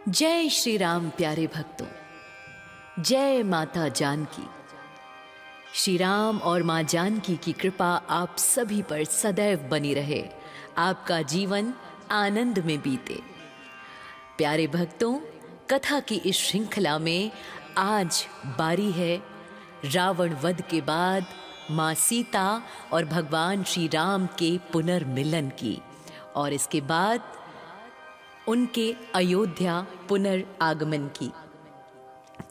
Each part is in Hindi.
जय श्री राम प्यारे भक्तों, जय माता जानकी। श्री राम और माँ जानकी की कृपा आप सभी पर सदैव बनी रहे, आपका जीवन आनंद में बीते। प्यारे भक्तों, कथा की इस श्रृंखला में आज बारी है रावण वध के बाद माँ सीता और भगवान श्री राम के पुनर्मिलन की, और इसके बाद उनके अयोध्या पुनरागमन की।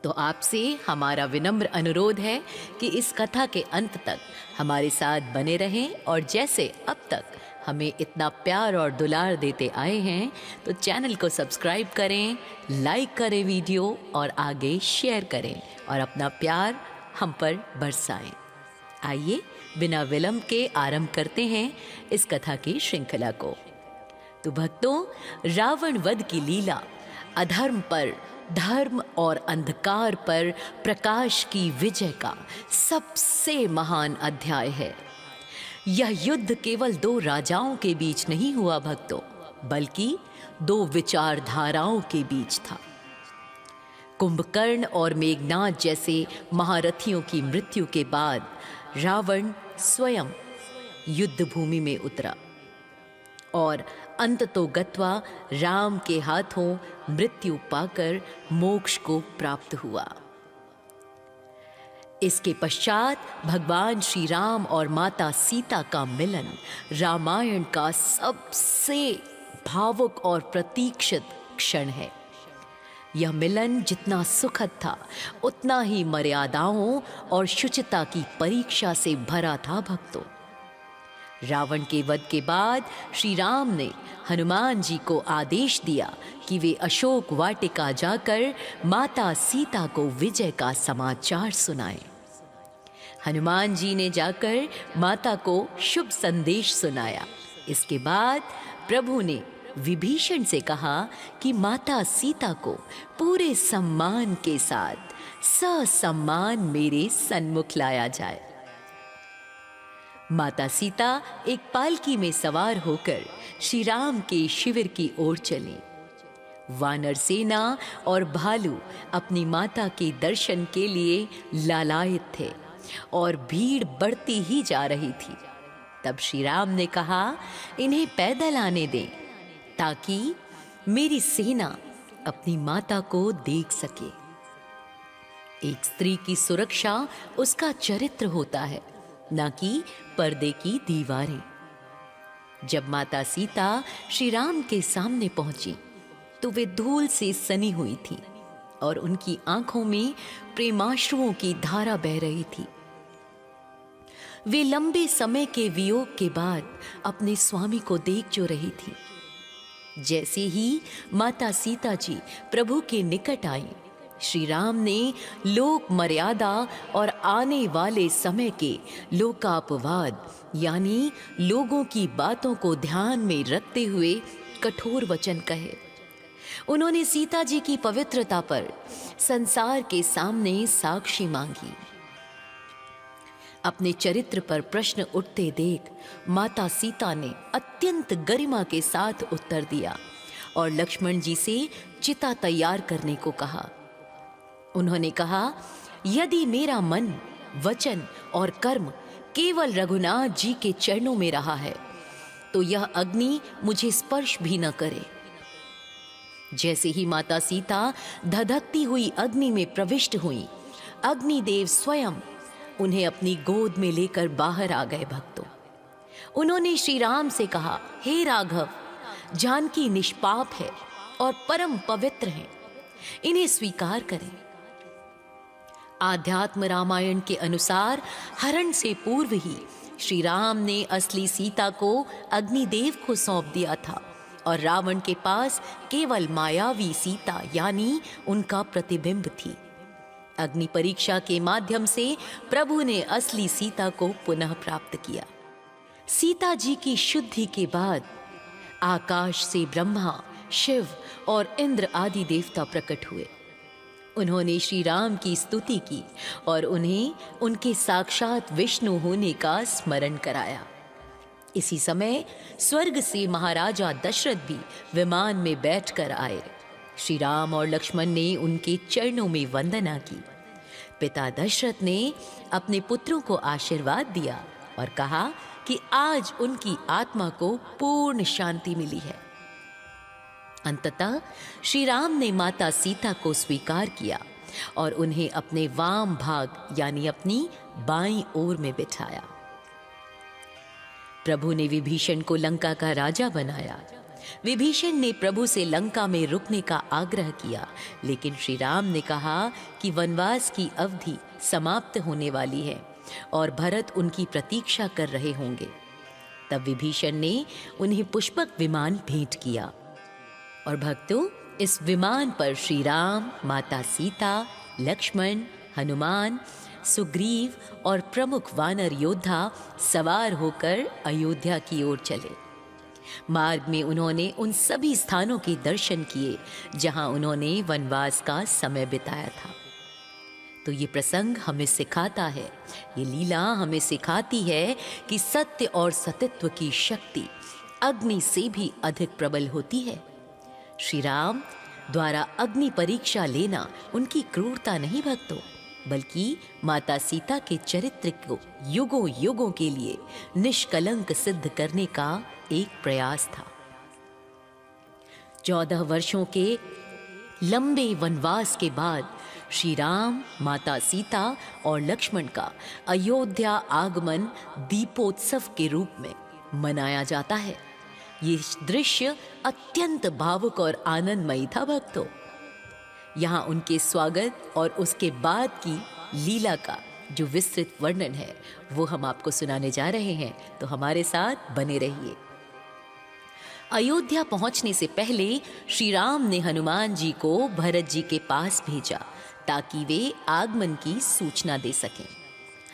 तो आपसे हमारा विनम्र अनुरोध है कि इस कथा के अंत तक हमारे साथ बने रहें, और जैसे अब तक हमें इतना प्यार और दुलार देते आए हैं तो चैनल को सब्सक्राइब करें, लाइक करें वीडियो और आगे शेयर करें और अपना प्यार हम पर बरसाएं। आइए बिना विलंब के आरंभ करते हैं इस कथा की श्रृंखला को। तो भक्तों, रावण वध की लीला अधर्म पर धर्म और अंधकार पर प्रकाश की विजय का सबसे महान अध्याय है। यह युद्ध केवल दो राजाओं के बीच नहीं हुआ भक्तों, बल्कि दो विचारधाराओं के बीच था। कुंभकर्ण और मेघनाद जैसे महारथियों की मृत्यु के बाद रावण स्वयं युद्ध भूमि में उतरा और अंततोगत्वा राम के हाथों मृत्यु पाकर मोक्ष को प्राप्त हुआ। इसके पश्चात भगवान श्री राम और माता सीता का मिलन रामायण का सबसे भावुक और प्रतीक्षित क्षण है। यह मिलन जितना सुखद था, उतना ही मर्यादाओं और शुचिता की परीक्षा से भरा था भक्तों। रावण के वध के बाद श्री राम ने हनुमान जी को आदेश दिया कि वे अशोक वाटिका जाकर माता सीता को विजय का समाचार सुनाएं। हनुमान जी ने जाकर माता को शुभ संदेश सुनाया। इसके बाद प्रभु ने विभीषण से कहा कि माता सीता को पूरे सम्मान के साथ ससम्मान मेरे सन्मुख लाया जाए। माता सीता एक पालकी में सवार होकर श्री राम के शिविर की ओर चली। वानर सेना और भालू अपनी माता के दर्शन के लिए लालायित थे और भीड़ बढ़ती ही जा रही थी। तब श्री राम ने कहा, इन्हें पैदल आने दें ताकि मेरी सेना अपनी माता को देख सके। एक स्त्री की सुरक्षा उसका चरित्र होता है, न कि पर्दे की दीवारें। जब माता सीता श्री राम के सामने पहुंची तो वे धूल से सनी हुई थी और उनकी आंखों में प्रेमाश्रुओं की धारा बह रही थी। वे लंबे समय के वियोग के बाद अपने स्वामी को देख जो रही थी। जैसे ही माता सीता जी प्रभु के निकट आई, श्री राम ने लोक मर्यादा और आने वाले समय के लोकापवाद यानी लोगों की बातों को ध्यान में रखते हुए कठोर वचन कहे। उन्होंने सीता जी की पवित्रता पर संसार के सामने साक्षी मांगी। अपने चरित्र पर प्रश्न उठते देख माता सीता ने अत्यंत गरिमा के साथ उत्तर दिया और लक्ष्मण जी से चिता तैयार करने को कहा। उन्होंने कहा, यदि मेरा मन, वचन और कर्म केवल रघुनाथ जी के चरणों में रहा है तो यह अग्नि मुझे स्पर्श भी न करे। जैसे ही माता सीता धधकती हुई अग्नि में प्रविष्ट हुई, अग्निदेव स्वयं उन्हें अपनी गोद में लेकर बाहर आ गए भक्तों। उन्होंने श्री राम से कहा, हे राघव, जानकी निष्पाप है और परम पवित्र हैं, इन्हें स्वीकार करें। आध्यात्म रामायण के अनुसार हरण से पूर्व ही श्री राम ने असली सीता को अग्निदेव को सौंप दिया था और रावण के पास केवल मायावी सीता यानी उनका प्रतिबिंब थी। अग्नि परीक्षा के माध्यम से प्रभु ने असली सीता को पुनः प्राप्त किया। सीता जी की शुद्धि के बाद आकाश से ब्रह्मा, शिव और इंद्र आदि देवता प्रकट हुए। उन्होंने श्री राम की स्तुति की और उन्हें उनके साक्षात विष्णु होने का स्मरण कराया। इसी समय स्वर्ग से महाराजा दशरथ भी विमान में बैठकर आए। श्री राम और लक्ष्मण ने उनके चरणों में वंदना की। पिता दशरथ ने अपने पुत्रों को आशीर्वाद दिया और कहा कि आज उनकी आत्मा को पूर्ण शांति मिली है। अंततः श्री राम ने माता सीता को स्वीकार किया और उन्हें अपने वाम भाग यानी अपनी बाईं ओर में बिठाया। प्रभु ने विभीषण को लंका का राजा बनाया। विभीषण ने प्रभु से लंका में रुकने का आग्रह किया, लेकिन श्री राम ने कहा कि वनवास की अवधि समाप्त होने वाली है और भरत उनकी प्रतीक्षा कर रहे होंगे। तब विभीषण ने उन्हें पुष्पक विमान भेंट किया और भक्तों, इस विमान पर श्री राम, माता सीता, लक्ष्मण, हनुमान, सुग्रीव और प्रमुख वानर योद्धा सवार होकर अयोध्या की ओर चले। मार्ग में उन्होंने उन सभी स्थानों के दर्शन किए जहां उन्होंने वनवास का समय बिताया था। तो ये प्रसंग हमें सिखाता है, ये लीला हमें सिखाती है कि सत्य और सतित्व की शक्ति अग्नि से भी अधिक प्रबल होती है। श्री राम द्वारा अग्नि परीक्षा लेना उनकी क्रूरता नहीं भक्तों, बल्कि माता सीता के चरित्र को युगों युगों के लिए निष्कलंक सिद्ध करने का एक प्रयास था। 14 वर्षों के लंबे वनवास के बाद श्री राम, माता सीता और लक्ष्मण का अयोध्या आगमन दीपोत्सव के रूप में मनाया जाता है। ये दृश्य अत्यंत भावुक और आनंदमयी था भक्तों। यहाँ उनके स्वागत और उसके बाद की लीला का जो विस्तृत वर्णन है वो हम आपको सुनाने जा रहे हैं, तो हमारे साथ बने रहिए। अयोध्या पहुंचने से पहले श्री राम ने हनुमान जी को भरत जी के पास भेजा ताकि वे आगमन की सूचना दे सकें।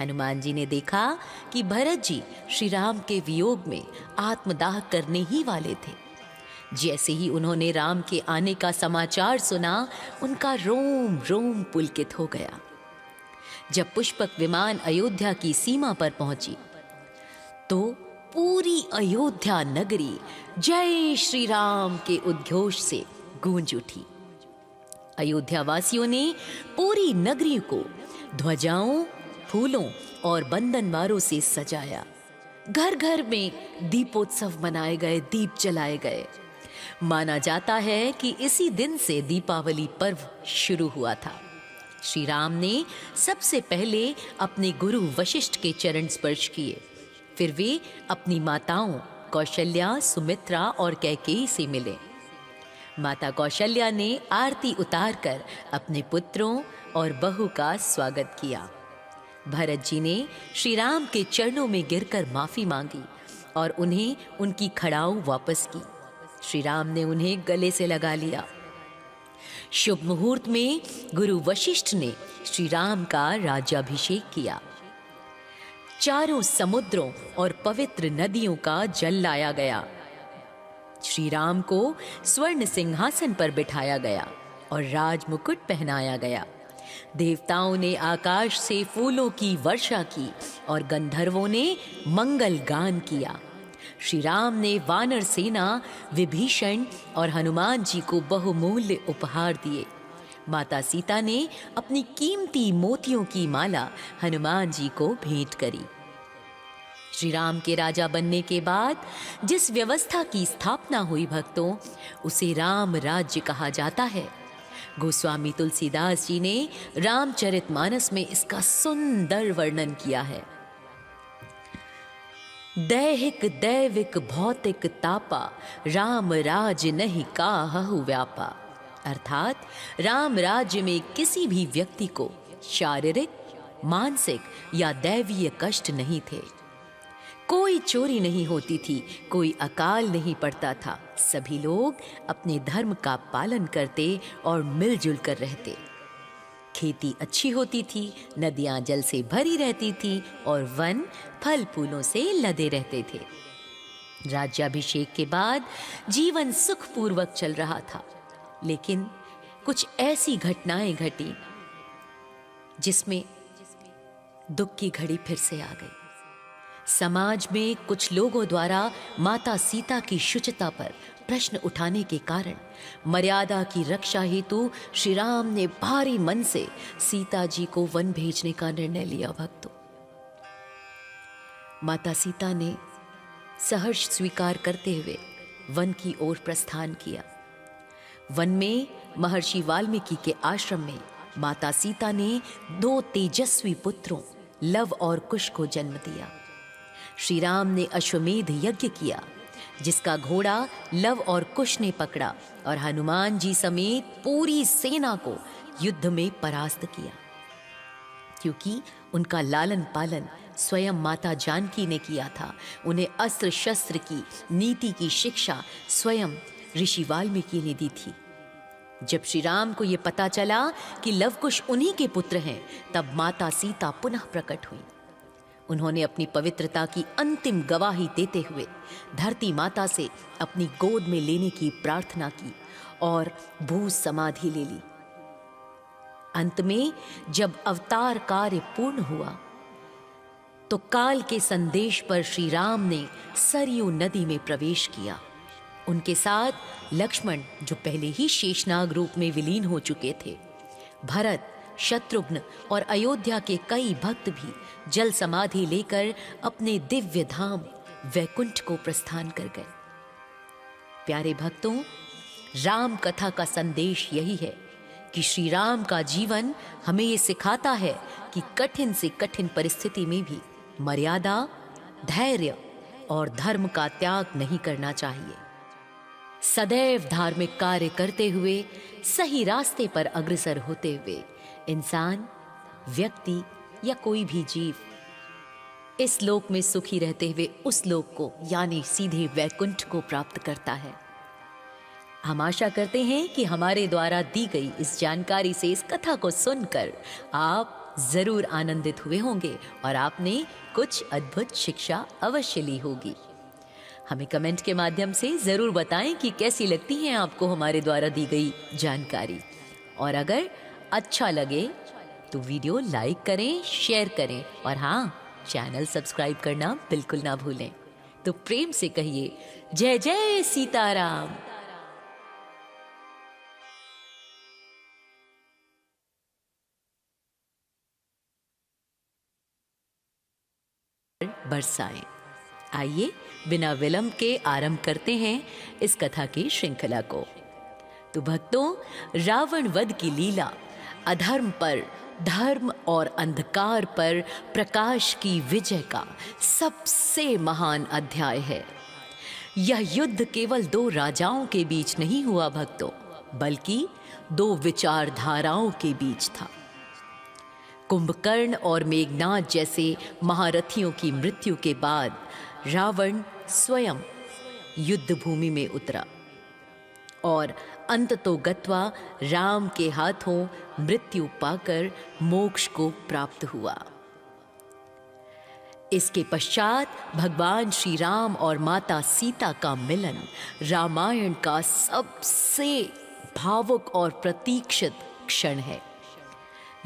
हनुमान जी ने देखा कि भरत जी श्री राम के वियोग में आत्मदाह करने ही वाले थे। जैसे ही उन्होंने राम के आने का समाचार सुना, उनका रोम रोम पुलकित हो गया। जब पुष्पक विमान अयोध्या की सीमा पर पहुंची तो पूरी अयोध्या नगरी जय श्री राम के उद्घोष से गूंज उठी। अयोध्या वासियों ने पूरी नगरी को ध्वजाओं, फूलों और बंधनवारों से सजाया। घर घर में दीपोत्सव मनाए गए, दीप जलाए गए। माना जाता है कि इसी दिन से दीपावली पर्व शुरू हुआ था। श्री राम ने सबसे पहले अपने गुरु वशिष्ठ के चरण स्पर्श किए, फिर वे अपनी माताओं कौशल्या, सुमित्रा और कैकेयी से मिले। माता कौशल्या ने आरती उतारकर अपने पुत्रों और बहू का स्वागत किया। भरत जी ने श्री राम के चरणों में गिरकर माफी मांगी और उन्हें उनकी खड़ाऊ वापस की। श्री राम ने उन्हें गले से लगा लिया। शुभ मुहूर्त में गुरु वशिष्ठ ने श्री राम का राज्याभिषेक किया। चारों समुद्रों और पवित्र नदियों का जल लाया गया। श्री राम को स्वर्ण सिंहासन पर बिठाया गया और राज मुकुट पहनाया गया। देवताओं ने आकाश से फूलों की वर्षा की और गंधर्वों ने मंगल गान किया। श्री राम ने वानर सेना, विभीषण और हनुमान जी को बहुमूल्य उपहार दिए। माता सीता ने अपनी कीमती मोतियों की माला हनुमान जी को भेंट करी। श्री राम के राजा बनने के बाद जिस व्यवस्था की स्थापना हुई भक्तों, उसे राम राज्य कहा जाता है। गोस्वामी तुलसीदास जी ने रामचरितमानस में इसका सुंदर वर्णन किया है। दैहिक दैविक भौतिक तापा, राम राज नहीं काहु व्यापा। अर्थात राम राज्य में किसी भी व्यक्ति को शारीरिक, मानसिक या दैवीय कष्ट नहीं थे। कोई चोरी नहीं होती थी, कोई अकाल नहीं पड़ता था। सभी लोग अपने धर्म का पालन करते और मिलजुल कर रहते। खेती अच्छी होती थी, नदियां जल से भरी रहती थी और वन फल फूलों से लदे रहते थे। राज्याभिषेक के बाद जीवन सुखपूर्वक चल रहा था, लेकिन कुछ ऐसी घटनाएं घटी जिसमें दुख की घड़ी फिर से आ गई। समाज में कुछ लोगों द्वारा माता सीता की शुचिता पर प्रश्न उठाने के कारण मर्यादा की रक्षा हेतु श्री राम ने भारी मन से सीता जी को वन भेजने का निर्णय लिया। भक्तों, माता सीता ने सहर्ष स्वीकार करते हुए वन की ओर प्रस्थान किया। वन में महर्षि वाल्मीकि के आश्रम में माता सीता ने 2 तेजस्वी पुत्रों लव और कुश को जन्म दिया। श्री राम ने अश्वमेध यज्ञ किया, जिसका घोड़ा लव और कुश ने पकड़ा और हनुमान जी समेत पूरी सेना को युद्ध में परास्त किया। क्योंकि उनका लालन पालन स्वयं माता जानकी ने किया था, उन्हें अस्त्र शस्त्र की नीति की शिक्षा स्वयं ऋषि वाल्मीकि ने दी थी। जब श्री राम को यह पता चला कि लव कुश उन्हीं के पुत्र हैं, तब माता सीता पुनः प्रकट हुई। उन्होंने अपनी पवित्रता की अंतिम गवाही देते हुए धरती माता से अपनी गोद में लेने की प्रार्थना की और भू समाधि ले ली। अंत में जब अवतार कार्य पूर्ण हुआ तो काल के संदेश पर श्री राम ने सरयू नदी में प्रवेश किया। उनके साथ लक्ष्मण, जो पहले ही शेषनाग रूप में विलीन हो चुके थे, भरत, शत्रुघ्न और अयोध्या के कई भक्त भी जल समाधि लेकर अपने दिव्य धाम वैकुंठ को प्रस्थान कर गए। प्यारे भक्तों, राम कथा का संदेश यही है कि श्री राम का जीवन हमें ये सिखाता है कि कठिन से कठिन परिस्थिति में भी मर्यादा, धैर्य और धर्म का त्याग नहीं करना चाहिए। सदैव धार्मिक कार्य करते हुए सही रास्ते पर अग्रसर होते हुए इंसान, व्यक्ति या कोई भी जीव इस लोक में सुखी रहते हुए उस लोक को यानी सीधे वैकुंठ को प्राप्त करता है। हम आशा करते हैं कि हमारे द्वारा दी गई इस जानकारी से, इस कथा को सुनकर आप जरूर आनंदित हुए होंगे और आपने कुछ अद्भुत शिक्षा अवश्य ली होगी। हमें कमेंट के माध्यम से जरूर बताएं कि कैसी लगती है आपको हमारे द्वारा दी गई जानकारी। और अगर अच्छा लगे तो वीडियो लाइक करें, शेयर करें और हाँ, चैनल सब्सक्राइब करना बिल्कुल ना भूलें। तो प्रेम से कहिए जय जय सीताराम। बरसाएं। आइए बिना विलंब के आरंभ करते हैं इस कथा की श्रृंखला को। तो भक्तों, रावण वध की लीला अधर्म पर धर्म और अंधकार पर प्रकाश की विजय का सबसे महान अध्याय है। यह युद्ध केवल 2 राजाओं के बीच नहीं हुआ भक्तों, बल्कि 2 विचारधाराओं के बीच था। कुंभकर्ण और मेघनाद जैसे महारथियों की मृत्यु के बाद रावण स्वयं युद्ध भूमि में उतरा और अंततोगत्वा राम के हाथों मृत्यु पाकर मोक्ष को प्राप्त हुआ। इसके पश्चात भगवान श्री राम और माता सीता का मिलन रामायण का सबसे भावुक और प्रतीक्षित क्षण है।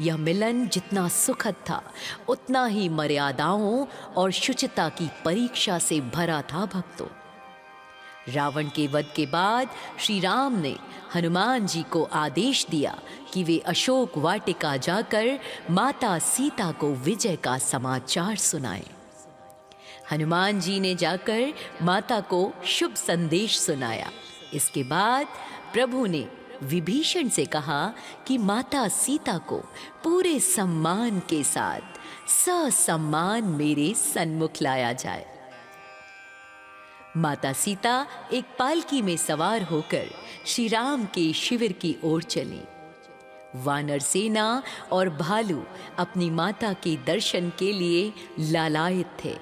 यह मिलन जितना सुखद था, उतना ही मर्यादाओं और शुचिता की परीक्षा से भरा था भक्तों। रावण के वध के बाद श्री राम ने हनुमान जी को आदेश दिया कि वे अशोक वाटिका जाकर माता सीता को विजय का समाचार सुनाएं। हनुमान जी ने जाकर माता को शुभ संदेश सुनाया। इसके बाद प्रभु ने विभीषण से कहा कि माता सीता को पूरे सम्मान के साथ ससम्मान मेरे सन्मुख लाया जाए। माता सीता एक पालकी में सवार होकर श्री राम के शिविर की ओर चली। वानर सेना और भालू अपनी माता के दर्शन के लिए लालायित थे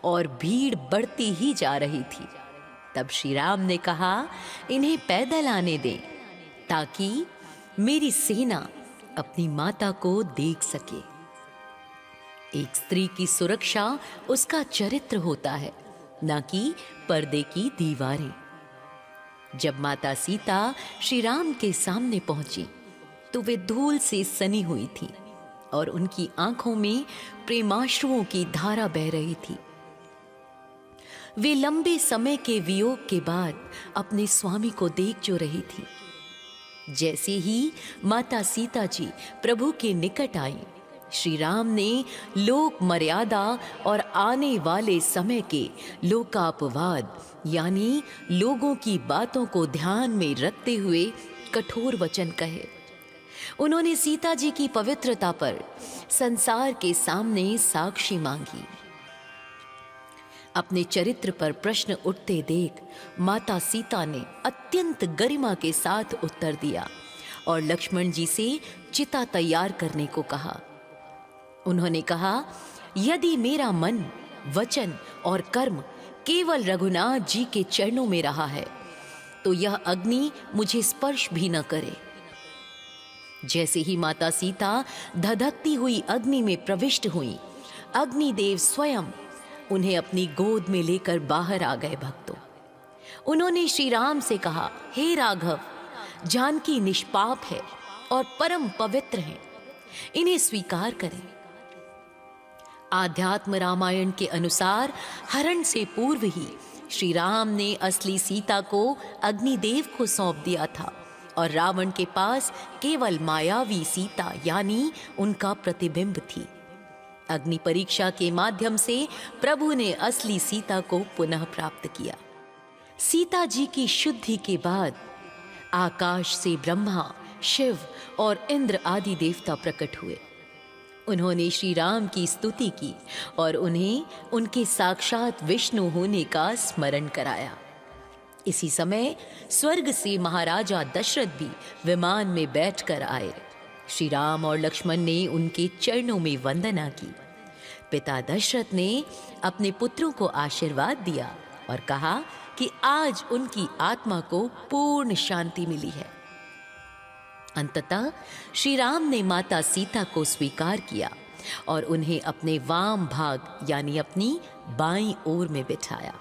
और भीड़ बढ़ती ही जा रही थी। तब श्री राम ने कहा, इन्हें पैदल आने दें ताकि मेरी सेना अपनी माता को देख सके। एक स्त्री की सुरक्षा उसका चरित्र होता है, न कि पर्दे की दीवारें। जब माता सीता श्री राम के सामने पहुंची तो वे धूल से सनी हुई थी और उनकी आंखों में प्रेमाश्रुओं की धारा बह रही थी। वे लंबे समय के वियोग के बाद अपने स्वामी को देख जो रही थी। जैसे ही माता सीता जी प्रभु के निकट आई, श्री राम ने लोक मर्यादा और आने वाले समय के लोकापवाद यानी लोगों की बातों को ध्यान में रखते हुए कठोर वचन कहे। उन्होंने सीता जी की पवित्रता पर संसार के सामने साक्षी मांगी। अपने चरित्र पर प्रश्न उठते देख माता सीता ने अत्यंत गरिमा के साथ उत्तर दिया और लक्ष्मण जी से चिता तैयार करने को कहा। उन्होंने कहा, यदि मेरा मन, वचन और कर्म केवल रघुनाथ जी के चरणों में रहा है तो यह अग्नि मुझे स्पर्श भी न करे। जैसे ही माता सीता धधकती हुई अग्नि में प्रविष्ट हुई, अग्निदेव स्वयं उन्हें अपनी गोद में लेकर बाहर आ गए। भक्तों, उन्होंने श्री राम से कहा, हे राघव, जानकी निष्पाप है और परम पवित्र हैं, इन्हें स्वीकार करें। आध्यात्म रामायण के अनुसार हरण से पूर्व ही श्री राम ने असली सीता को अग्निदेव को सौंप दिया था और रावण के पास केवल मायावी सीता यानी उनका प्रतिबिंब थी। अग्नि परीक्षा के माध्यम से प्रभु ने असली सीता को पुनः प्राप्त किया। सीता जी की शुद्धि के बाद आकाश से ब्रह्मा, शिव और इंद्र आदि देवता प्रकट हुए। उन्होंने श्री राम की स्तुति की और उन्हें उनके साक्षात विष्णु होने का स्मरण कराया। इसी समय स्वर्ग से महाराजा दशरथ भी विमान में बैठकर आए। श्री राम और लक्ष्मण ने उनके चरणों में वंदना की। पिता दशरथ ने अपने पुत्रों को आशीर्वाद दिया और कहा कि आज उनकी आत्मा को पूर्ण शांति मिली है। अंततः श्री राम ने माता सीता को स्वीकार किया और उन्हें अपने वाम भाग यानी अपनी बाईं ओर में बिठाया।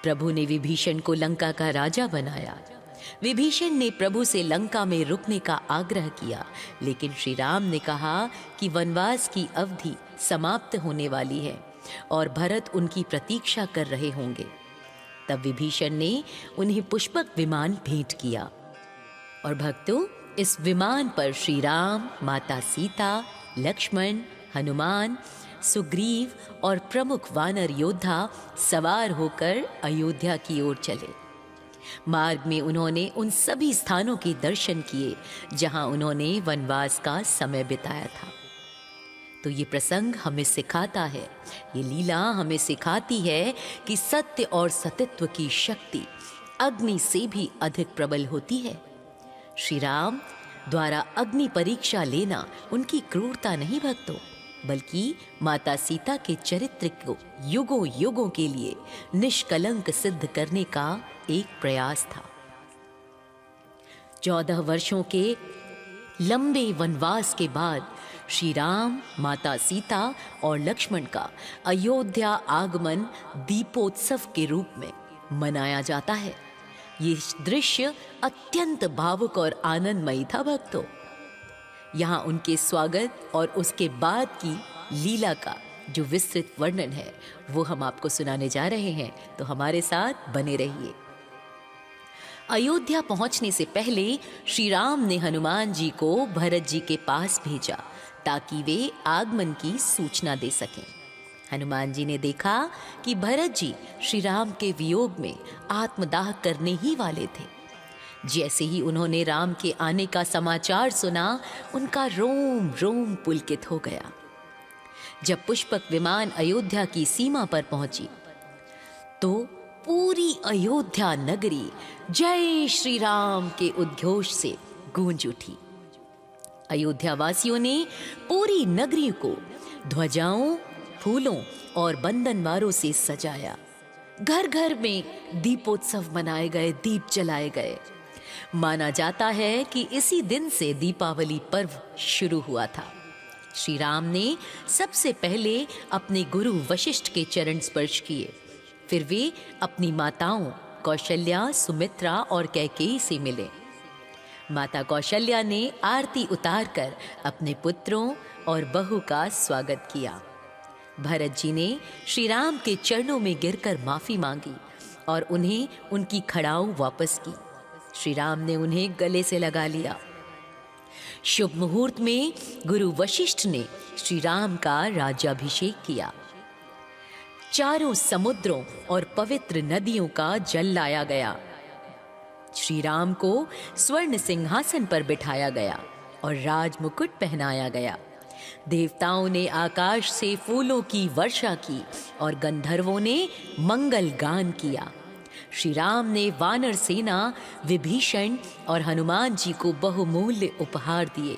प्रभु ने विभीषण को लंका का राजा बनाया। विभीषण ने प्रभु से लंका में रुकने का आग्रह किया, लेकिन श्री राम ने कहा कि वनवास की अवधि समाप्त होने वाली है और भरत उनकी प्रतीक्षा कर रहे होंगे। तब विभीषण ने उन्हें पुष्पक विमान भेंट किया और भक्तों, इस विमान पर श्री राम, माता सीता, लक्ष्मण, हनुमान, सुग्रीव और प्रमुख वानर योद्धा सवार होकर अयोध्या की ओर चले। मार्ग में उन्होंने उन सभी स्थानों के दर्शन किए जहां उन्होंने वनवास का समय बिताया था। तो ये प्रसंग हमें सिखाता है, ये लीला हमें सिखाती है कि सत्य और सतित्व की शक्ति अग्नि से भी अधिक प्रबल होती है। श्री राम द्वारा अग्नि परीक्षा लेना उनकी क्रूरता नहीं भक्तों, बल्कि माता सीता के चरित्र को युगों युगों के लिए निष्कलंक सिद्ध करने का एक प्रयास था। 14 वर्षों के लंबे वनवास के बाद श्री राम, माता सीता और लक्ष्मण का अयोध्या आगमन दीपोत्सव के रूप में मनाया जाता है। ये दृश्य अत्यंत भावुक और आनंदमयी था भक्तों। यहाँ उनके स्वागत और उसके बाद की लीला का जो विस्तृत वर्णन है वो हम आपको सुनाने जा रहे हैं, तो हमारे साथ बने रहिए। अयोध्या पहुंचने से पहले श्री राम ने हनुमान जी को भरत जी के पास भेजा ताकि वे आगमन की सूचना दे सकें। हनुमान जी ने देखा कि भरत जी श्री राम के वियोग में आत्मदाह करने ही वाले थे। जैसे ही उन्होंने राम के आने का समाचार सुना, उनका रोम रोम पुलकित हो गया। जब पुष्पक विमान अयोध्या की सीमा पर पहुंची तो पूरी अयोध्या नगरी जय श्री राम के उद्घोष से गूंज उठी। अयोध्या वासियों ने पूरी नगरी को ध्वजाओं, फूलों और बंधनवारों से सजाया। घर घर में दीपोत्सव मनाए गए, दीप जलाए गए। माना जाता है कि इसी दिन से दीपावली पर्व शुरू हुआ था। श्री राम ने सबसे पहले अपने गुरु वशिष्ठ के चरण स्पर्श किए, फिर वे अपनी माताओं कौशल्या, सुमित्रा और कैकेयी से मिले। माता कौशल्या ने आरती उतारकर अपने पुत्रों और बहू का स्वागत किया। भरत जी ने श्री राम के चरणों में गिरकर माफी मांगी और उन्हें उनकी खड़ाऊ वापस की। श्री राम ने उन्हें गले से लगा लिया। शुभ मुहूर्त में गुरु वशिष्ठ ने श्री राम का राज्याभिषेक किया। चारों समुद्रों और पवित्र नदियों का जल लाया गया। श्री राम को स्वर्ण सिंहासन पर बिठाया गया और राज मुकुट पहनाया गया। देवताओं ने आकाश से फूलों की वर्षा की और गंधर्वों ने मंगल गान किया। श्री राम ने वानर सेना, विभीषण और हनुमान जी को बहुमूल्य उपहार दिए।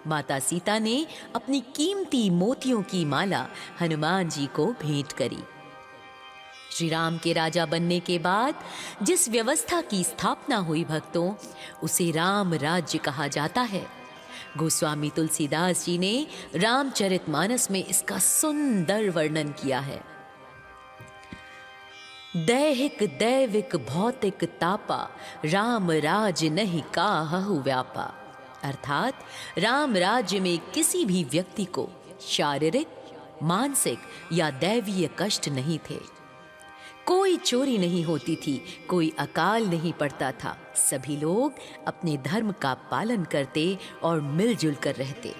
माता सीता ने अपनी कीमती मोतियों की माला हनुमान जी को भेंट करी। श्री राम के राजा बनने के बाद जिस व्यवस्था की स्थापना हुई भक्तों, उसे राम राज्य कहा जाता है। गोस्वामी तुलसीदास जी ने रामचरितमानस में इसका सुंदर वर्णन किया है। दैहिक दैविक भौतिक तापा, राम राज नहीं काहु व्यापा। अर्थात राम राज्य में किसी भी व्यक्ति को शारीरिक, मानसिक या दैवीय कष्ट नहीं थे। कोई चोरी नहीं होती थी, कोई अकाल नहीं पड़ता था। सभी लोग अपने धर्म का पालन करते और मिलजुल कर रहते।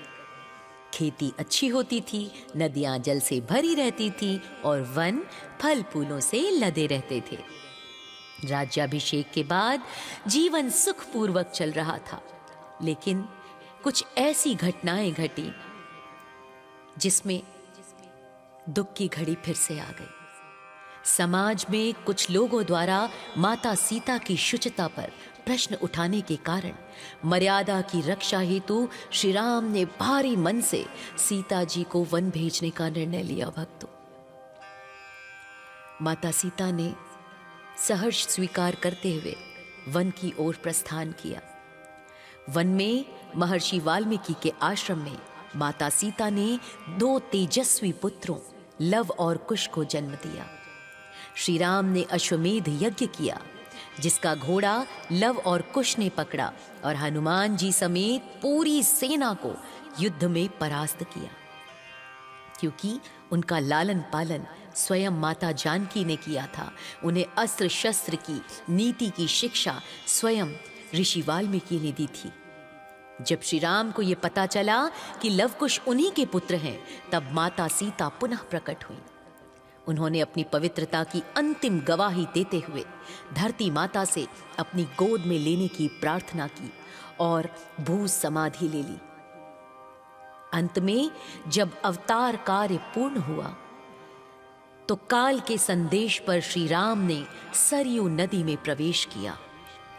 खेती अच्छी होती थी, नदियां जल से भरी रहती थी और वन फल फूलों से लदे रहते थे। राज्याभिषेक के बाद जीवन सुखपूर्वक चल रहा था, लेकिन कुछ ऐसी घटनाएं घटी जिसमें दुख की घड़ी फिर से आ गई। समाज में कुछ लोगों द्वारा माता सीता की शुचिता पर प्रश्न उठाने के कारण मर्यादा की रक्षा हेतु श्री राम ने भारी मन से सीता जी को वन भेजने का निर्णय लिया। भक्तों, माता सीता ने सहर्ष स्वीकार करते हुए वन की ओर प्रस्थान किया। वन में महर्षि वाल्मीकि के आश्रम में माता सीता ने 2 तेजस्वी पुत्रों लव और कुश को जन्म दिया। श्री राम ने अश्वमेध यज्ञ किया, जिसका घोड़ा लव और कुश ने पकड़ा और हनुमान जी समेत पूरी सेना को युद्ध में परास्त किया। क्योंकि उनका लालन पालन स्वयं माता जानकी ने किया था, उन्हें अस्त्र शस्त्र की नीति की शिक्षा स्वयं ऋषि वाल्मीकि ने दी थी। जब श्री राम को यह पता चला कि लवकुश उन्हीं के पुत्र हैं, तब माता सीता पुनः प्रकट हुई। उन्होंने अपनी पवित्रता की अंतिम गवाही देते हुए धरती माता से अपनी गोद में लेने की प्रार्थना की और भू समाधि ले ली। अंत में जब अवतार कार्य पूर्ण हुआ तो काल के संदेश पर श्री राम ने सरयू नदी में प्रवेश किया।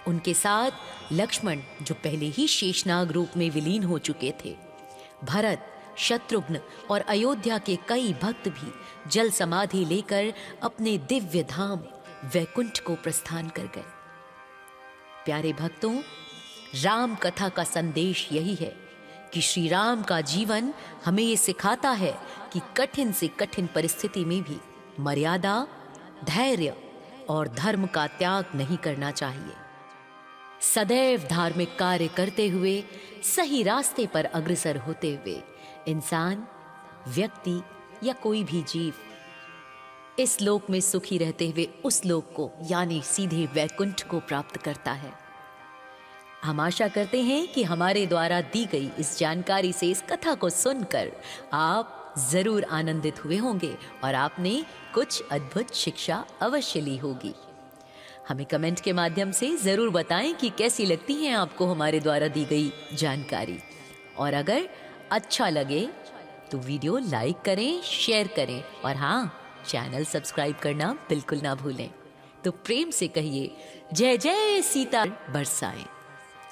उनके साथ लक्ष्मण, जो पहले ही शेषनाग रूप में विलीन हो चुके थे, भरत, शत्रुघ्न और अयोध्या के कई भक्त भी जल समाधि लेकर अपने दिव्य धाम वैकुंठ को प्रस्थान कर गए। प्यारे भक्तों, राम कथा का संदेश यही है कि श्री राम का जीवन हमें ये सिखाता है कि कठिन से कठिन परिस्थिति में भी मर्यादा, धैर्य और धर्म का त्याग नहीं करना चाहिए। सदैव धार्मिक कार्य करते हुए सही रास्ते पर अग्रसर होते हुए इंसान, व्यक्ति या कोई भी जीव इस लोक में सुखी रहते हुए उस लोक को यानी सीधे वैकुंठ को प्राप्त करता है। हम आशा करते हैं कि हमारे द्वारा दी गई इस जानकारी से, इस कथा को सुनकर आप जरूर आनंदित हुए होंगे और आपने कुछ अद्भुत शिक्षा अवश्य ली होगी। हमें कमेंट के माध्यम से जरूर बताएं कि कैसी लगती है आपको हमारे द्वारा दी गई जानकारी। और अगर अच्छा लगे तो वीडियो लाइक करें, शेयर करें और हाँ, चैनल सब्सक्राइब करना बिल्कुल ना भूलें। तो प्रेम से कहिए जय जय सीता बरसाएं।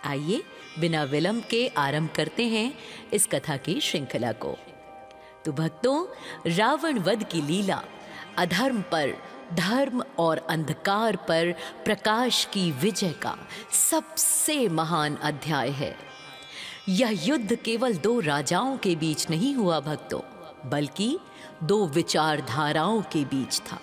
आइए बिना विलंब के आरंभ करते हैं इस कथा की श्रृंखला को। तो भक्तों, रावण वध की लीला अधर्म पर धर्म और अंधकार पर प्रकाश की विजय का सबसे महान अध्याय है। यह युद्ध केवल 2 राजाओं के बीच नहीं हुआ भक्तों, बल्कि 2 विचारधाराओं के बीच था।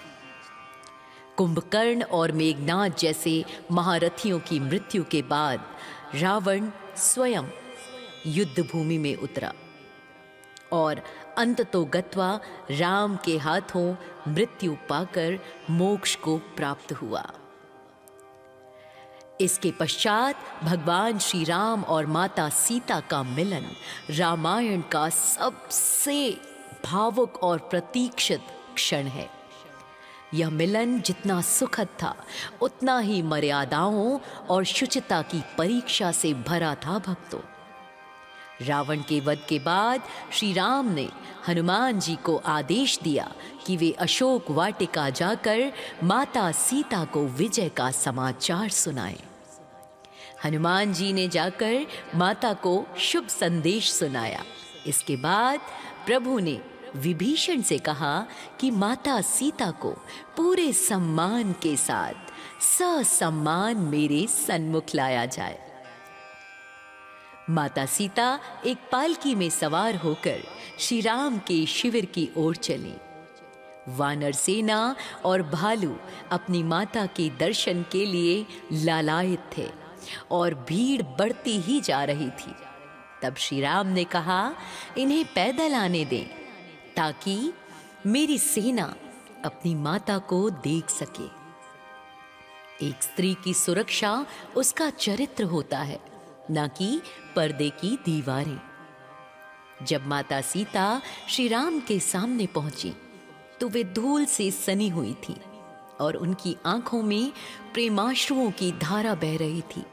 कुंभकर्ण और मेघनाद जैसे महारथियों की मृत्यु के बाद रावण स्वयं युद्ध भूमि में उतरा और अंततो गत्वा राम के हाथों मृत्यु पाकर मोक्ष को प्राप्त हुआ। इसके पश्चात भगवान श्री राम और माता सीता का मिलन रामायण का सबसे भावुक और प्रतीक्षित क्षण है। यह मिलन जितना सुखद था उतना ही मर्यादाओं और शुचिता की परीक्षा से भरा था भक्तों। रावण के वध के बाद श्री राम ने हनुमान जी को आदेश दिया कि वे अशोक वाटिका जाकर माता सीता को विजय का समाचार सुनाएं। हनुमान जी ने जाकर माता को शुभ संदेश सुनाया। इसके बाद प्रभु ने विभीषण से कहा कि माता सीता को पूरे सम्मान के साथ ससम्मान मेरे सन्मुख लाया जाए। माता सीता एक पालकी में सवार होकर श्री राम के शिविर की ओर चली। वानर सेना और भालू अपनी माता के दर्शन के लिए लालायित थे और भीड़ बढ़ती ही जा रही थी। तब श्री राम ने कहा, इन्हें पैदल आने दें ताकि मेरी सेना अपनी माता को देख सके। एक स्त्री की सुरक्षा उसका चरित्र होता है, न कि पर्दे की दीवारें। जब माता सीता श्री राम के सामने पहुंची तो वे धूल से सनी हुई थी और उनकी आंखों में प्रेमाश्रुओं की धारा बह रही थी।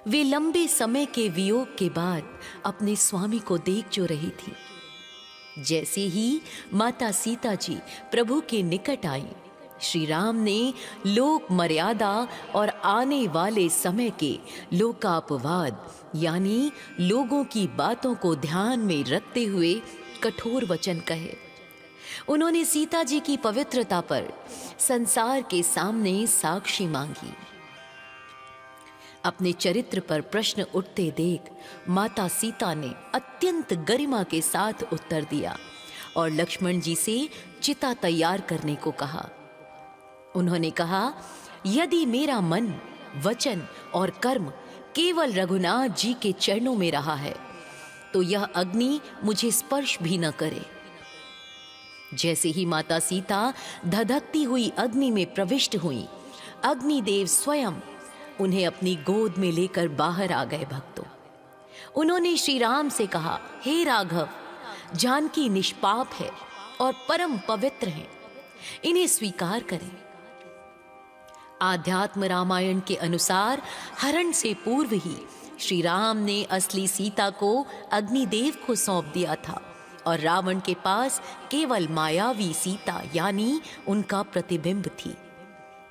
वे लंबे समय के वियोग के बाद अपने स्वामी को देख जो रही थी। जैसे ही माता सीता जी प्रभु के निकट आई, श्री राम ने लोक मर्यादा और आने वाले समय के लोकापवाद यानी लोगों की बातों को ध्यान में रखते हुए कठोर वचन कहे। उन्होंने सीता जी की पवित्रता पर संसार के सामने साक्षी मांगी। अपने चरित्र पर प्रश्न उठते देख माता सीता ने अत्यंत गरिमा के साथ उत्तर दिया और लक्ष्मण जी से चिता तैयार करने को कहा। उन्होंने कहा, यदि मेरा मन, वचन और कर्म केवल रघुनाथ जी के चरणों में रहा है तो यह अग्नि मुझे स्पर्श भी न करे। जैसे ही माता सीता धधकती हुई अग्नि में प्रविष्ट हुई, अग्निदेव स्वयं उन्हें अपनी गोद में लेकर बाहर आ गए। भक्तों, उन्होंने श्री राम से कहा, हे राघव, जानकी निष्पाप है और परम पवित्र हैं, इन्हें स्वीकार करें। आध्यात्म रामायण के अनुसार हरण से पूर्व ही श्री राम ने असली सीता को अग्निदेव को सौंप दिया था और रावण के पास केवल मायावी सीता यानी उनका प्रतिबिंब थी।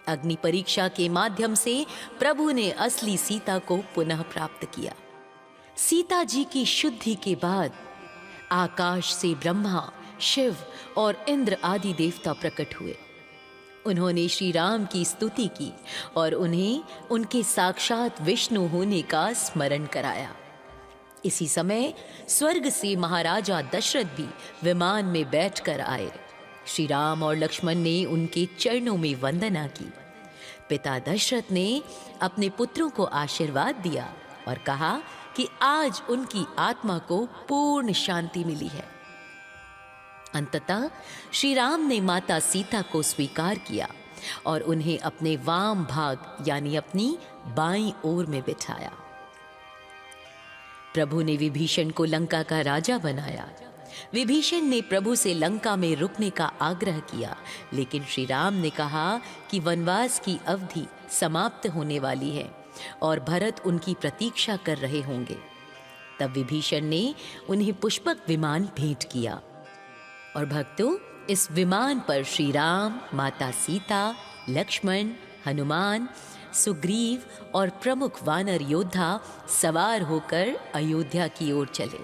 अग्नि परीक्षा के माध्यम से प्रभु ने असली सीता को पुनः प्राप्त किया। सीता जी की शुद्धि के बाद आकाश से ब्रह्मा, शिव और इंद्र आदि देवता प्रकट हुए। उन्होंने श्री राम की स्तुति की और उन्हें उनके साक्षात विष्णु होने का स्मरण कराया। इसी समय स्वर्ग से महाराजा दशरथ भी विमान में बैठकर आए। श्री राम और लक्ष्मण ने उनके चरणों में वंदना की। पिता दशरथ ने अपने पुत्रों को आशीर्वाद दिया और कहा कि आज उनकी आत्मा को पूर्ण शांति मिली है। अंततः श्री राम ने माता सीता को स्वीकार किया और उन्हें अपने वाम भाग यानी अपनी बाईं ओर में बिठाया। प्रभु ने विभीषण को लंका का राजा बनाया। विभीषण ने प्रभु से लंका में रुकने का आग्रह किया, लेकिन श्री राम ने कहा कि वनवास की अवधि समाप्त होने वाली है और भरत उनकी प्रतीक्षा कर रहे होंगे। तब विभीषण ने उन्हें पुष्पक विमान भेंट किया और भक्तों, इस विमान पर श्री राम, माता सीता, लक्ष्मण, हनुमान, सुग्रीव और प्रमुख वानर योद्धा सवार होकर अयोध्या की ओर चले।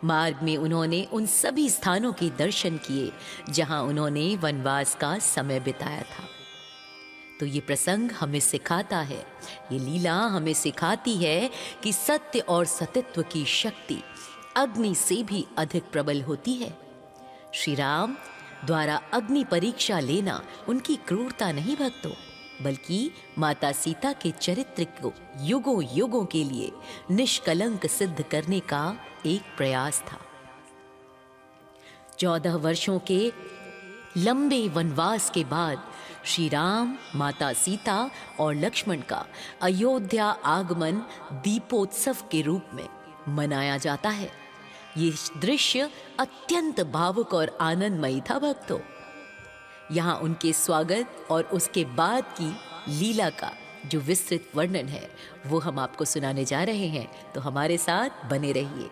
मार्ग में उन्होंने उन सभी स्थानों के दर्शन किए जहां उन्होंने वनवास का समय बिताया था। तो ये प्रसंग हमें सिखाता है, ये लीला हमें सिखाती है कि सत्य और सतित्व की शक्ति अग्नि से भी अधिक प्रबल होती है। श्री राम द्वारा अग्नि परीक्षा लेना उनकी क्रूरता नहीं भक्तों, बल्कि माता सीता के चरित्र को युगों युगों के लिए निष्कलंक सिद्ध करने का एक प्रयास था। 14 वर्षों के लंबे वनवास के बाद श्री राम, माता सीता और लक्ष्मण का अयोध्या आगमन दीपोत्सव के रूप में मनाया जाता है। ये दृश्य अत्यंत भावुक और आनंदमयी था भक्तों। यहाँ उनके स्वागत और उसके बाद की लीला का जो विस्तृत वर्णन है वो हम आपको सुनाने जा रहे हैं, तो हमारे साथ बने रहिए।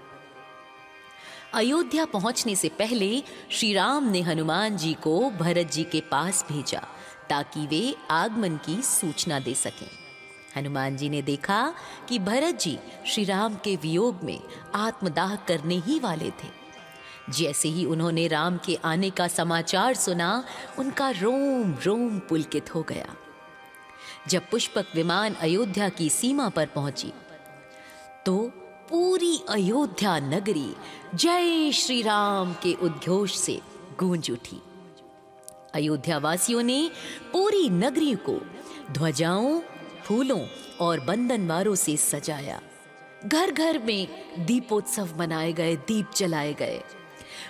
अयोध्या पहुंचने से पहले श्री राम ने हनुमान जी को भरत जी के पास भेजा ताकि वे आगमन की सूचना दे सकें। हनुमान जी ने देखा कि भरत जी श्री राम के वियोग में आत्मदाह करने ही वाले थे। जैसे ही उन्होंने राम के आने का समाचार सुना, उनका रोम रोम पुलकित हो गया। जब पुष्पक विमान अयोध्या की सीमा पर पहुंची तो पूरी अयोध्या नगरी जय श्री राम के उद्घोष से गूंज उठी। अयोध्या वासियों ने पूरी नगरी को ध्वजाओं, फूलों और बंधनवारों से सजाया। घर घर में दीपोत्सव मनाए गए, दीप जलाए गए।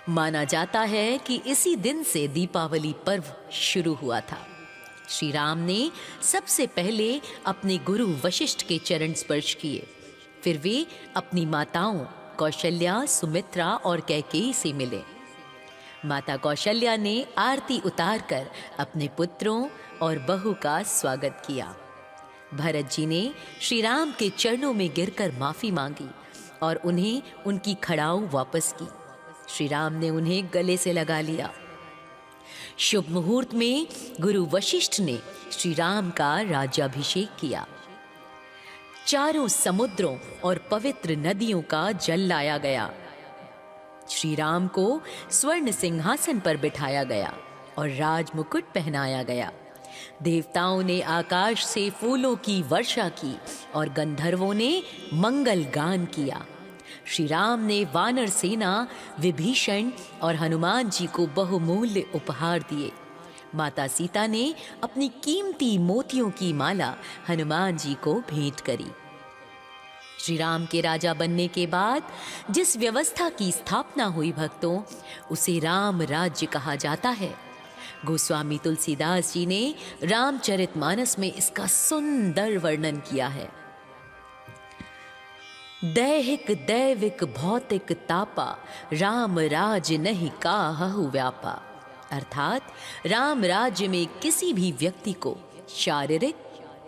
माना जाता है कि इसी दिन से दीपावली पर्व शुरू हुआ था। श्री राम ने सबसे पहले अपने गुरु वशिष्ठ के चरण स्पर्श किए, फिर वे अपनी माताओं कौशल्या, सुमित्रा और कैकेयी से मिले। माता कौशल्या ने आरती उतारकर अपने पुत्रों और बहू का स्वागत किया। भरत जी ने श्री राम के चरणों में गिरकर माफी मांगी और उन्हें उनकी खड़ाऊ वापस की। श्री राम ने उन्हें गले से लगा लिया। शुभ मुहूर्त में गुरु वशिष्ठ ने श्री राम का राज्याभिषेक किया। चारों समुद्रों और पवित्र नदियों का जल लाया गया। श्री राम को स्वर्ण सिंहासन पर बिठाया गया और राज मुकुट पहनाया गया। देवताओं ने आकाश से फूलों की वर्षा की और गंधर्वों ने मंगल गान किया। श्री राम ने वानर सेना, विभीषण और हनुमान जी को बहुमूल्य उपहार दिए। माता सीता ने अपनी कीमती मोतियों की माला हनुमान जी को भेंट करी। श्री राम के राजा बनने के बाद जिस व्यवस्था की स्थापना हुई भक्तों, उसे राम राज्य कहा जाता है। गोस्वामी तुलसीदास जी ने रामचरितमानस में इसका सुंदर वर्णन किया है। दैहिक दैविक भौतिक तापा, राम राज नहीं काहु व्यापा। अर्थात राम राज्य में किसी भी व्यक्ति को शारीरिक,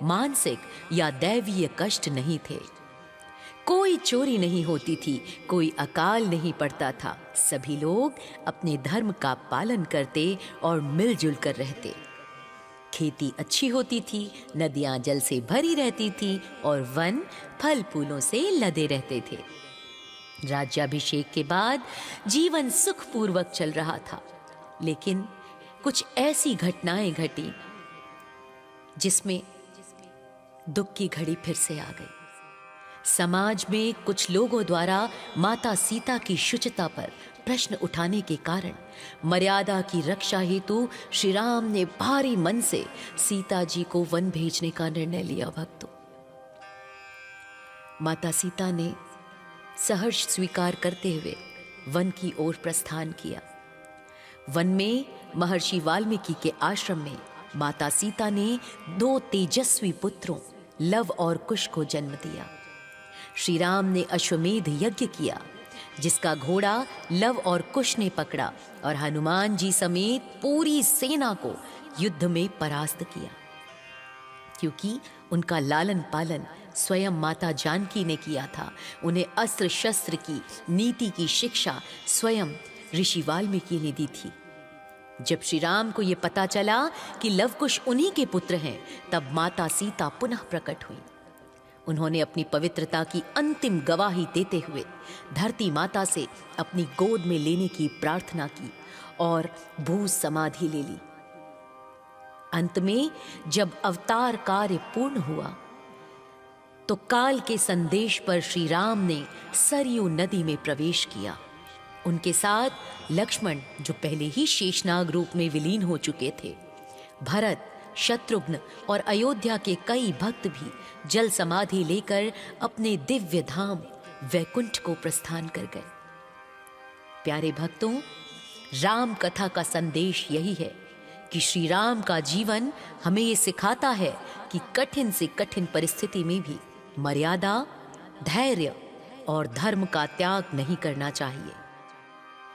मानसिक या दैवीय कष्ट नहीं थे। कोई चोरी नहीं होती थी, कोई अकाल नहीं पड़ता था। सभी लोग अपने धर्म का पालन करते और मिलजुल कर रहते। खेती अच्छी होती थी, नदियां जल से भरी रहती थी और वन फल फूलों से लदे रहते थे। राज्याभिषेक के बाद जीवन सुखपूर्वक चल रहा था, लेकिन कुछ ऐसी घटनाएं घटी जिसमें दुख की घड़ी फिर से आ गई। समाज में कुछ लोगों द्वारा माता सीता की शुचिता पर प्रश्न उठाने के कारण मर्यादा की रक्षा हेतु श्री राम ने भारी मन से सीता जी को वन भेजने का निर्णय लिया। भक्तों, माता सीता ने सहर्ष स्वीकार करते हुए वन की ओर प्रस्थान किया। वन में महर्षि वाल्मीकि के आश्रम में माता सीता ने 2 तेजस्वी पुत्रों लव और कुश को जन्म दिया। श्री राम ने अश्वमेध यज्ञ किया, जिसका घोड़ा लव और कुश ने पकड़ा और हनुमान जी समेत पूरी सेना को युद्ध में परास्त किया। क्योंकि उनका लालन पालन स्वयं माता जानकी ने किया था, उन्हें अस्त्र शस्त्र की नीति की शिक्षा स्वयं ऋषि वाल्मीकि ने दी थी। जब श्री राम को यह पता चला कि लवकुश उन्हीं के पुत्र हैं, तब माता सीता पुनः प्रकट हुई। उन्होंने अपनी पवित्रता की अंतिम गवाही देते हुए धरती माता से अपनी गोद में लेने की प्रार्थना की और भू समाधि ले ली। अंत में जब अवतार कार्य पूर्ण हुआ तो काल के संदेश पर श्री राम ने सरयू नदी में प्रवेश किया। उनके साथ लक्ष्मण, जो पहले ही शेषनाग रूप में विलीन हो चुके थे, भरत, शत्रुघ्न और अयोध्या के कई भक्त भी जल समाधि लेकर अपने दिव्य धाम वैकुंठ को प्रस्थान कर गए। प्यारे भक्तों, राम कथा का संदेश यही है कि श्री राम का जीवन हमें ये सिखाता है कि कठिन से कठिन परिस्थिति में भी मर्यादा, धैर्य और धर्म का त्याग नहीं करना चाहिए।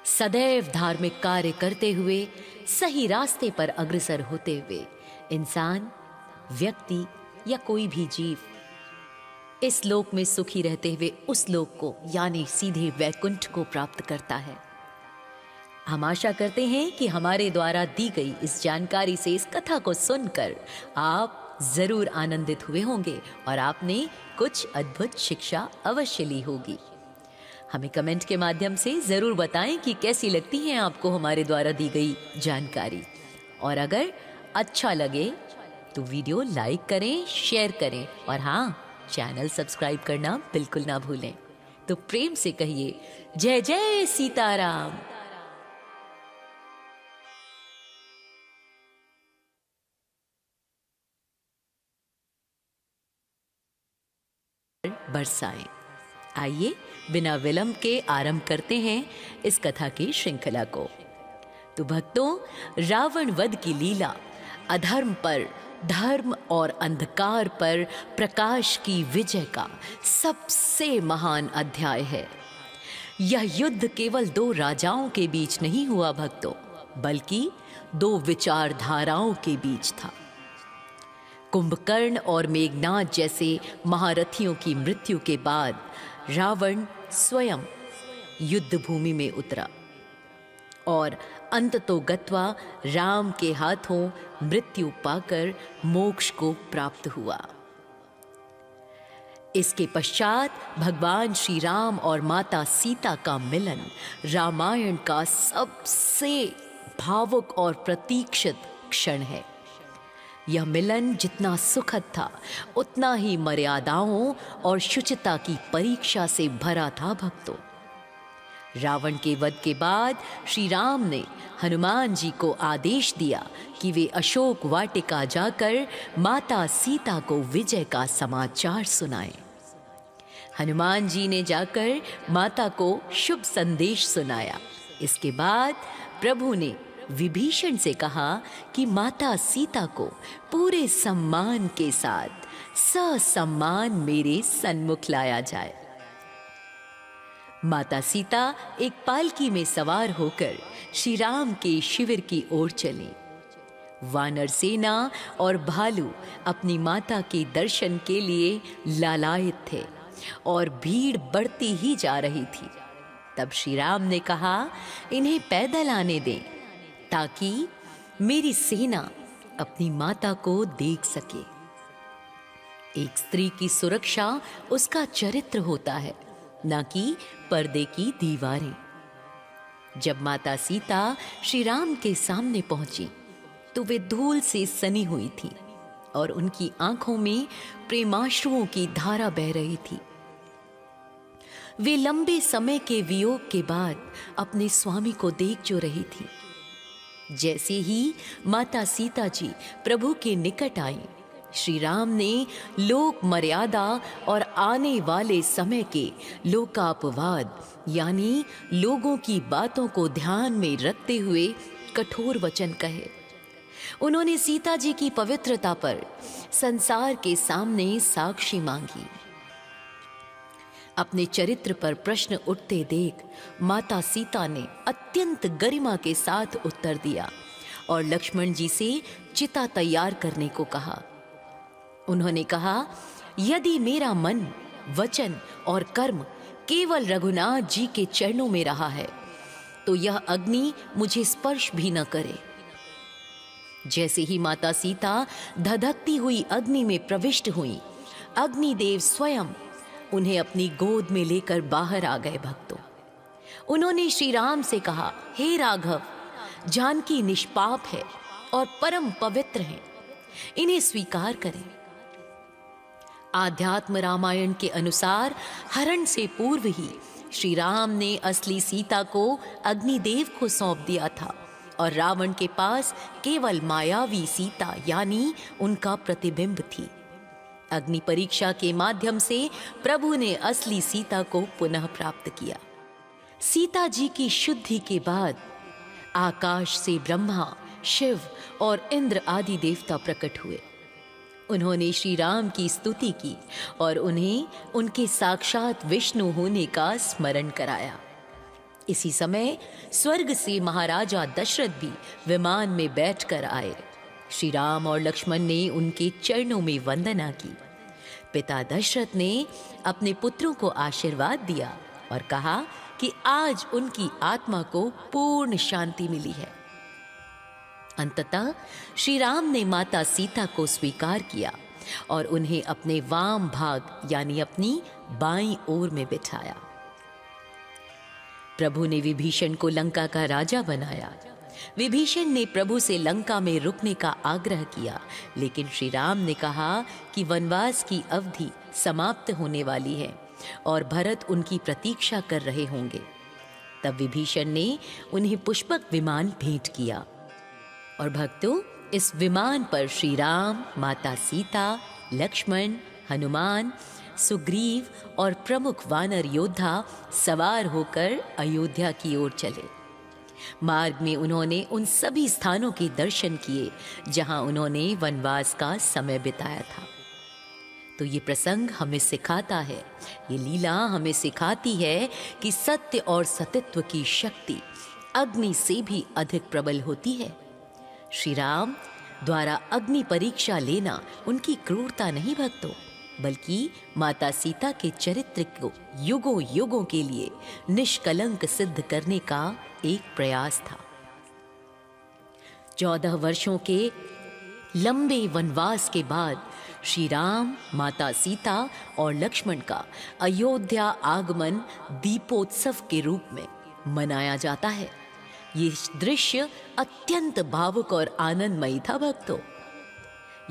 सदैव धार्मिक कार्य करते हुए सही रास्ते पर अग्रसर होते हुए इंसान, व्यक्ति या कोई भी जीव इस लोक में सुखी रहते हुए उस लोक को यानी सीधे वैकुंठ को प्राप्त करता है। हम आशा करते हैं कि हमारे द्वारा दी गई इस जानकारी से, इस कथा को सुनकर आप जरूर आनंदित हुए होंगे और आपने कुछ अद्भुत शिक्षा अवश्य ली होगी। हमें कमेंट के माध्यम से जरूर बताएं कि कैसी लगती है आपको हमारे द्वारा दी गई जानकारी, और अगर अच्छा लगे तो वीडियो लाइक करें, शेयर करें और हाँ, चैनल सब्सक्राइब करना बिल्कुल ना भूलें। तो प्रेम से कहिए जय जय सीताराम। बरसाएं। आइए बिना विलंब के आरंभ करते हैं इस कथा की श्रृंखला को। तो भक्तों, रावण वध की लीला अधर्म पर धर्म और अंधकार पर प्रकाश की विजय का सबसे महान अध्याय है। यह युद्ध केवल दो राजाओं के बीच नहीं हुआ भक्तों, बल्कि दो विचारधाराओं के बीच था। कुंभकर्ण और मेघनाद जैसे महारथियों की मृत्यु के बाद रावण स्वयं युद्ध भूमि में उतरा और अंततोगत्वा राम के हाथों मृत्यु पाकर मोक्ष को प्राप्त हुआ। इसके पश्चात भगवान श्री राम और माता सीता का मिलन रामायण का सबसे भावुक और प्रतीक्षित क्षण है। यह मिलन जितना सुखद था, उतना ही मर्यादाओं और शुचिता की परीक्षा से भरा था भक्तों। रावण के वध के बाद श्री राम ने हनुमान जी को आदेश दिया कि वे अशोक वाटिका जाकर माता सीता को विजय का समाचार सुनाएं। हनुमान जी ने जाकर माता को शुभ संदेश सुनाया। इसके बाद प्रभु ने विभीषण से कहा कि माता सीता को पूरे सम्मान के साथ ससम्मान मेरे सन्मुख लाया जाए। माता सीता एक पालकी में सवार होकर श्री राम के शिविर की ओर चली। वानर सेना और भालू अपनी माता के दर्शन के लिए लालायित थे और भीड़ बढ़ती ही जा रही थी। तब श्री राम ने कहा, इन्हें पैदल आने दें ताकि मेरी सेना अपनी माता को देख सके। एक स्त्री की सुरक्षा उसका चरित्र होता है, न कि पर्दे की दीवारें। जब माता सीता श्री राम के सामने पहुंची तो वे धूल से सनी हुई थी और उनकी आंखों में प्रेमाश्रुओं की धारा बह रही थी। वे लंबे समय के वियोग के बाद अपने स्वामी को देख जो रही थी। जैसे ही माता सीता जी प्रभु के निकट आई, श्री राम ने लोक मर्यादा और आने वाले समय के लोकापवाद यानी लोगों की बातों को ध्यान में रखते हुए कठोर वचन कहे। उन्होंने सीता जी की पवित्रता पर संसार के सामने साक्षी मांगी। अपने चरित्र पर प्रश्न उठते देख माता सीता ने अत्यंत गरिमा के साथ उत्तर दिया और लक्ष्मण जी से चिता तैयार करने को कहा। उन्होंने कहा, यदि मेरा मन, वचन और कर्म केवल रघुनाथ जी के चरणों में रहा है तो यह अग्नि मुझे स्पर्श भी न करे। जैसे ही माता सीता धधकती हुई अग्नि में प्रविष्ट हुई, अग्निदेव स्वयं उन्हें अपनी गोद में लेकर बाहर आ गए। भक्तों, उन्होंने श्री राम से कहा, हे राघव, जानकी निष्पाप है और परम पवित्र हैं, इन्हें स्वीकार करें। आध्यात्म रामायण के अनुसार हरण से पूर्व ही श्री राम ने असली सीता को अग्निदेव को सौंप दिया था और रावण के पास केवल मायावी सीता यानी उनका प्रतिबिंब थी। अग्नि परीक्षा के माध्यम से प्रभु ने असली सीता को पुनः प्राप्त किया। सीता जी की शुद्धि के बाद आकाश से ब्रह्मा, शिव और इंद्र आदि देवता प्रकट हुए। उन्होंने श्री राम की स्तुति की और उन्हें उनके साक्षात विष्णु होने का स्मरण कराया। इसी समय स्वर्ग से महाराजा दशरथ भी विमान में बैठकर आए। श्री राम और लक्ष्मण ने उनके चरणों में वंदना की। पिता दशरथ ने अपने पुत्रों को आशीर्वाद दिया और कहा कि आज उनकी आत्मा को पूर्ण शांति मिली है। अंततः श्री राम ने माता सीता को स्वीकार किया और उन्हें अपने वाम भाग यानी अपनी बाईं ओर में बिठाया। प्रभु ने विभीषण को लंका का राजा बनाया। विभीषण ने प्रभु से लंका में रुकने का आग्रह किया, लेकिन श्री राम ने कहा कि वनवास की अवधि समाप्त होने वाली है और भरत उनकी प्रतीक्षा कर रहे होंगे। तब विभीषण ने उन्हें पुष्पक विमान भेंट किया और भक्तों, इस विमान पर श्री राम, माता सीता, लक्ष्मण, हनुमान, सुग्रीव और प्रमुख वानर योद्धा सवार होकर अयोध्या की ओर चले। मार्ग में उन्होंने उन सभी स्थानों के दर्शन किए जहां उन्होंने वनवास का समय बिताया था। तो ये प्रसंग हमें सिखाता है, ये लीला हमें सिखाती है कि सत्य और सतित्व की शक्ति अग्नि से भी अधिक प्रबल होती है। श्री राम द्वारा अग्नि परीक्षा लेना उनकी क्रूरता नहीं भक्तों, बल्कि माता सीता के चरित्र को युगों युगों के लिए निष्कलंक सिद्ध करने का एक प्रयास था। 14 वर्षों के लंबे वनवास के बाद श्री राम, माता सीता और लक्ष्मण का अयोध्या आगमन दीपोत्सव के रूप में मनाया जाता है। ये दृश्य अत्यंत भावुक और आनंदमयी था भक्तों।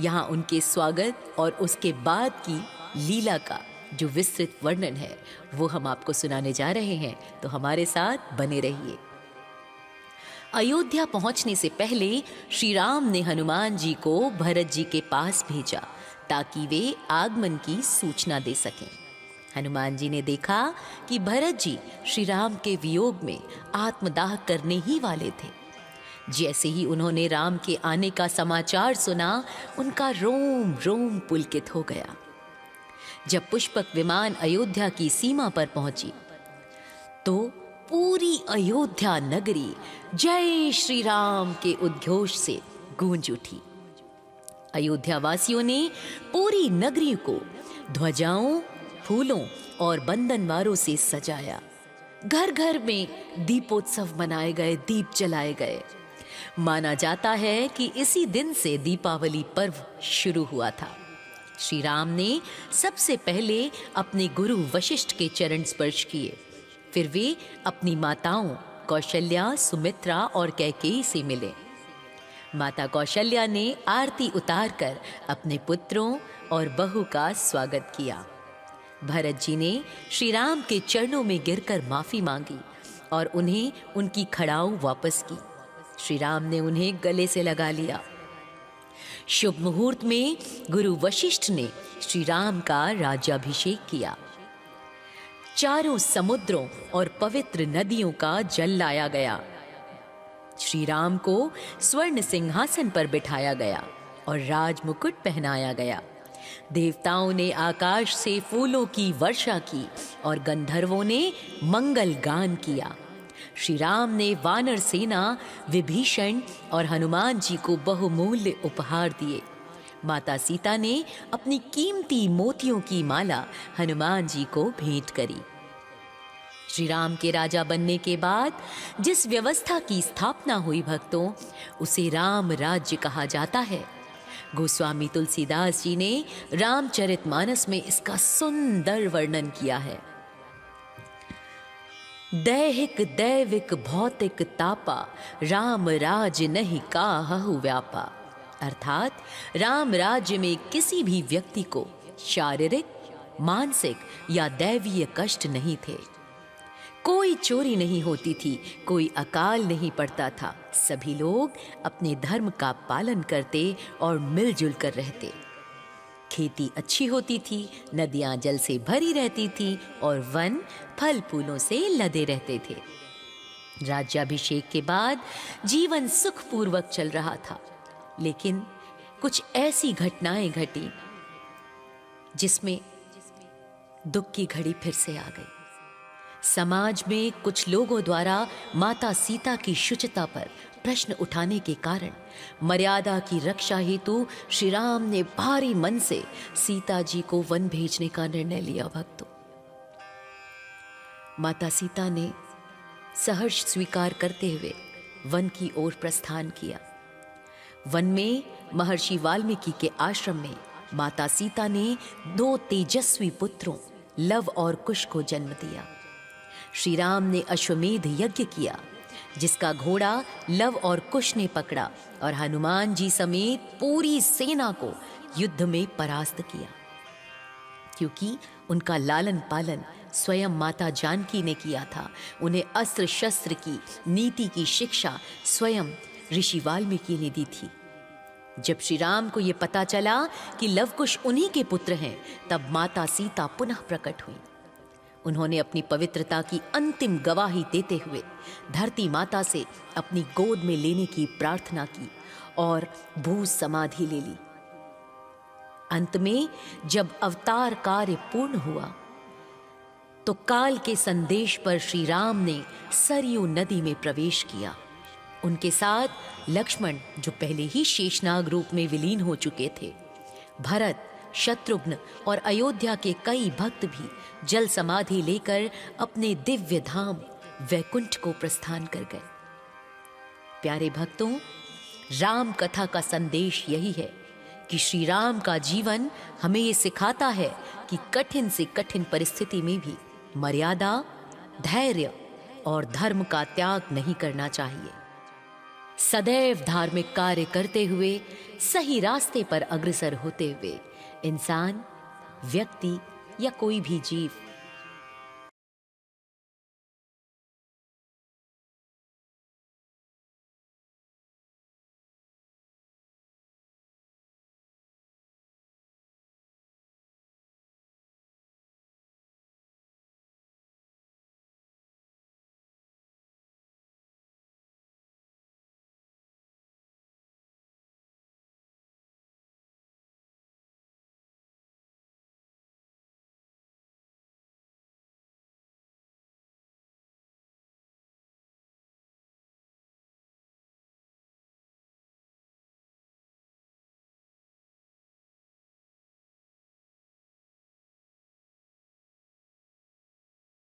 यहाँ उनके स्वागत और उसके बाद की लीला का जो विस्तृत वर्णन है वो हम आपको सुनाने जा रहे हैं, तो हमारे साथ बने रहिए। अयोध्या पहुंचने से पहले श्री राम ने हनुमान जी को भरत जी के पास भेजा ताकि वे आगमन की सूचना दे सकें। हनुमान जी ने देखा कि भरत जी श्री राम के वियोग में आत्मदाह करने ही वाले थे। जैसे ही उन्होंने राम के आने का समाचार सुना, उनका रोम रोम पुलकित हो गया। जब पुष्पक विमान अयोध्या की सीमा पर पहुंची तो पूरी अयोध्या नगरी जय श्री राम के उद्घोष से गूंज उठी। अयोध्या वासियों ने पूरी नगरी को ध्वजाओं, फूलों और बंधनवारों से सजाया। घर घर में दीपोत्सव मनाए गए, दीप जलाए गए। माना जाता है कि इसी दिन से दीपावली पर्व शुरू हुआ था। श्री राम ने सबसे पहले अपने गुरु वशिष्ठ के चरण स्पर्श किए, फिर वे अपनी माताओं कौशल्या, सुमित्रा और कैकेयी से मिले। माता कौशल्या ने आरती उतारकर अपने पुत्रों और बहू का स्वागत किया। भरत जी ने श्री राम के चरणों में गिरकर माफी मांगी और उन्हें उनकी खड़ाऊ वापस की। श्री राम ने उन्हें गले से लगा लिया। शुभ मुहूर्त में गुरु वशिष्ठ ने श्री राम का राज्याभिषेक किया। चारों समुद्रों और पवित्र नदियों का जल लाया गया। श्री राम को स्वर्ण सिंहासन पर बिठाया गया और राज मुकुट पहनाया गया। देवताओं ने आकाश से फूलों की वर्षा की और गंधर्वों ने मंगल गान किया। श्री राम ने वानर सेना, विभीषण और हनुमान जी को बहुमूल्य उपहार दिए। माता सीता ने अपनी कीमती मोतियों की माला हनुमान जी को भेंट करी। श्री राम के राजा बनने के बाद जिस व्यवस्था की स्थापना हुई भक्तों, उसे राम राज्य कहा जाता है। गोस्वामी तुलसीदास जी ने रामचरितमानस में इसका सुंदर वर्णन किया है। दैहिक दैविक भौतिक तापा, राम राज नहीं काहु व्यापा। अर्थात राम राज्य में किसी भी व्यक्ति को शारीरिक, मानसिक या दैवीय कष्ट नहीं थे। कोई चोरी नहीं होती थी, कोई अकाल नहीं पड़ता था। सभी लोग अपने धर्म का पालन करते और मिलजुल कर रहते। खेती अच्छी होती थी, नदियां जल से भरी रहती थी और वन फल फूलों से लदे रहते थे। राज्याभिषेक के बाद जीवन सुखपूर्वक चल रहा था, लेकिन कुछ ऐसी घटनाएं घटी जिसमें दुख की घड़ी फिर से आ गई। समाज में कुछ लोगों द्वारा माता सीता की शुचिता पर प्रश्न उठाने के कारण मर्यादा की रक्षा हेतु श्री राम ने भारी मन से सीता जी को वन भेजने का निर्णय लिया। भक्तों, माता सीता ने सहर्ष स्वीकार करते हुए वन की ओर प्रस्थान किया। वन में महर्षि वाल्मीकि के आश्रम में माता सीता ने 2 तेजस्वी पुत्रों लव और कुश को जन्म दिया। श्री राम ने अश्वमेध यज्ञ किया, जिसका घोड़ा लव और कुश ने पकड़ा और हनुमान जी समेत पूरी सेना को युद्ध में परास्त किया। क्योंकि उनका लालन पालन स्वयं माता जानकी ने किया था, उन्हें अस्त्र शस्त्र की नीति की शिक्षा स्वयं ऋषि वाल्मीकि ने दी थी। जब श्री राम को यह पता चला कि लवकुश उन्हीं के पुत्र हैं, तब माता सीता पुनः प्रकट हुई। उन्होंने अपनी पवित्रता की अंतिम गवाही देते हुए धरती माता से अपनी गोद में लेने की प्रार्थना की और भू समाधि ले ली। अंत में जब अवतार कार्य पूर्ण हुआ तो काल के संदेश पर श्री राम ने सरयू नदी में प्रवेश किया। उनके साथ लक्ष्मण, जो पहले ही शेषनाग रूप में विलीन हो चुके थे, भरत, शत्रुघ्न और अयोध्या के कई भक्त भी जल समाधि लेकर अपने दिव्य धाम वैकुंठ को प्रस्थान कर गए। प्यारे भक्तों, राम कथा का संदेश यही है कि श्री राम का जीवन हमें ये सिखाता है कि कठिन से कठिन परिस्थिति में भी मर्यादा, धैर्य और धर्म का त्याग नहीं करना चाहिए। सदैव धार्मिक कार्य करते हुए सही रास्ते पर अग्रसर होते हुए इंसान, व्यक्ति या कोई भी जीव